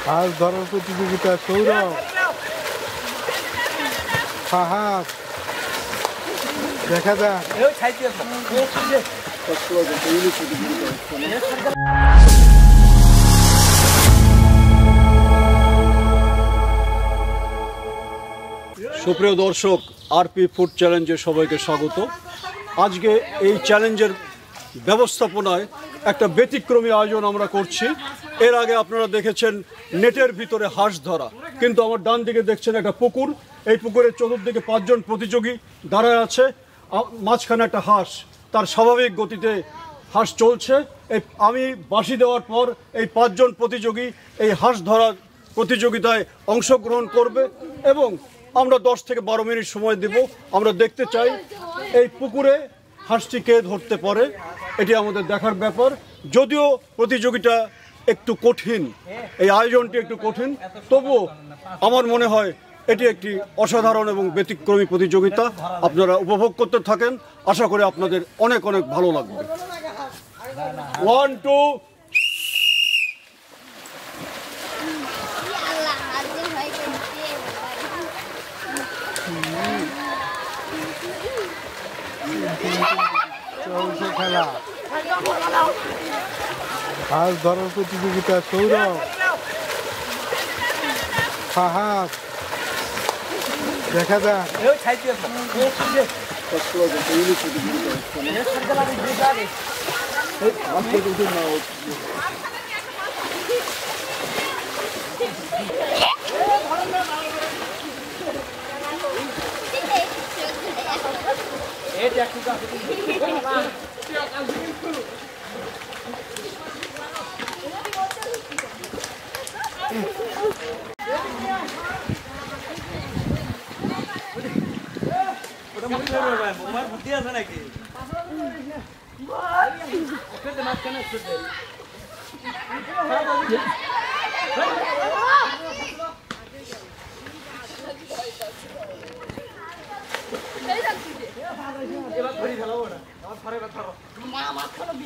মাছ ধরার প্রতিযোগিতা সৌরভ ফাহাদ দেখা যাক। সুপ্রিয় দর্শক, আরপি ফুড চ্যালেঞ্জে সবাইকে স্বাগত। আজকে এই চ্যালেঞ্জের ব্যবস্থাপনায় একটা ব্যতিক্রমী আয়োজন আমরা করছি। এর আগে আপনারা দেখেছেন নেটের ভিতরে হাঁস ধরা, কিন্তু আমার ডান দিকে দেখছেন একটা পুকুর। এই পুকুরের চতুর্দিকে 5 জন প্রতিযোগী দাঁড়ায় আছে, মাঝখানে একটা হাঁস, তার স্বাভাবিক গতিতে হাঁস চলছে। আমি বাঁশি দেওয়ার পর এই 5 জন প্রতিযোগী এই হাঁস ধরার প্রতিযোগিতায় অংশগ্রহণ করবে এবং আমরা 10 থেকে 12 মিনিট সময় দেব। আমরা দেখতে চাই এই পুকুরে হাঁসটি কে ধরতে পারে, এটি আমাদের দেখার ব্যাপার। যদিও প্রতিযোগিতা একটু কঠিন, এই আয়োজনটি একটু কঠিন, তবুও আমার মনে হয় এটি একটি অসাধারণ এবং ব্যতিক্রমী প্রতিযোগিতা। আপনারা উপভোগ করতে থাকেন, আশা করি আপনাদের অনেক অনেক ভালো লাগবে। 1 2 চলছে খেলা, মাছ ধরার প্রতিযোগিতা সৌরভ ফাহাদ দেখা যাক। বুদ্ধি আছে নাকি? এবার ধরি ফেলাবো না, আমার ঘরে কথা মাছ খেলো না,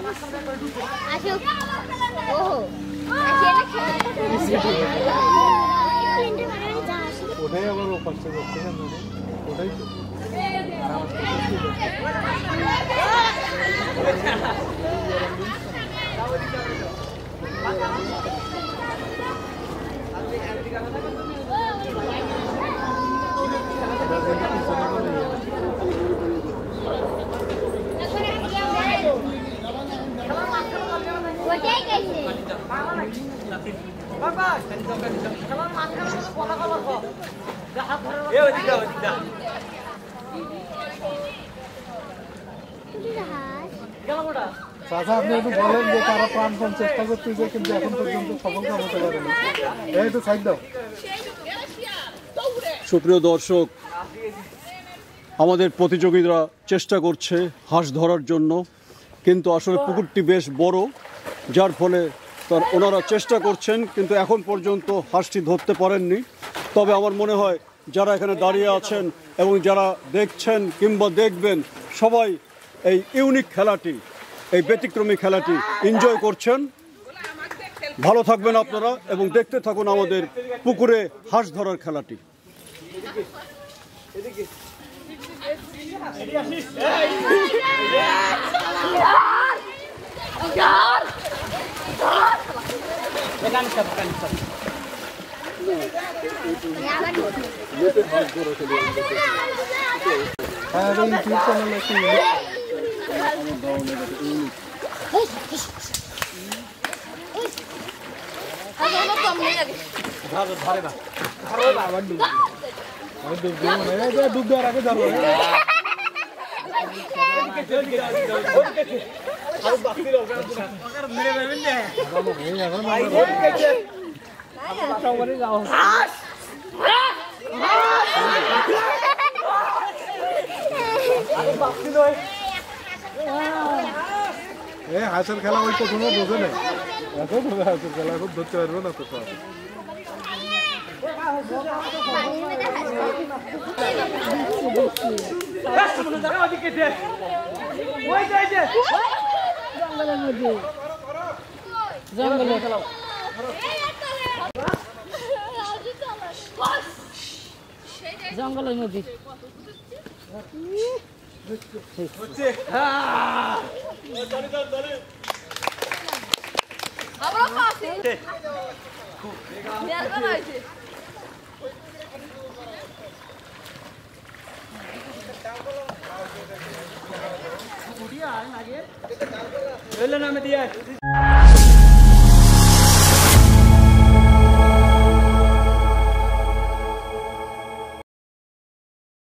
আসো ওহো আসি না খেলা ওটাই আবার ও পাশে যাচ্ছে কেন ওটাই তো ওটাই গেছে বাবা খেলার মাঝখানে কথা বলার পর হাত ধরে এ ওদিকটা গেল ওটা চাচা আপনি একটু বলেন যে তারা প্রাণপণ চেষ্টা করতেছে কিন্তু এখন পর্যন্ত সফলতা হতে পারেনি এই তো সাইড দাও সুপ্রিয় দর্শক, আমাদের প্রতিযোগীরা চেষ্টা করছে হাঁস ধরার জন্য, কিন্তু আসলে পুকুরটি বেশ বড়, যার ফলে ওনারা চেষ্টা করছেন কিন্তু এখন পর্যন্ত হাঁসটি ধরতে পারেননি। তবে আমার মনে হয় যারা এখানে দাঁড়িয়ে আছেন এবং যারা দেখছেন কিংবা দেখবেন সবাই এই ইউনিক খেলাটি, এই ব্যতিক্রমী খেলাটি এনজয় করছেন। ভালো থাকবেন আপনারা এবং দেখতে থাকুন আমাদের পুকুরে হাঁস ধরার খেলাটি। হ্যাঁ ইউটিউব চ্যানেল একটু ডুব দেওয়ার আগে ধরো হাঁসের খেলা ওই তো কোনো বোঝে নাই, এত বোঝে হাঁসের খেলা এখন ধরতে পারবো না তো সব। জঙ্গলের মধ্যে নামে দিয়ে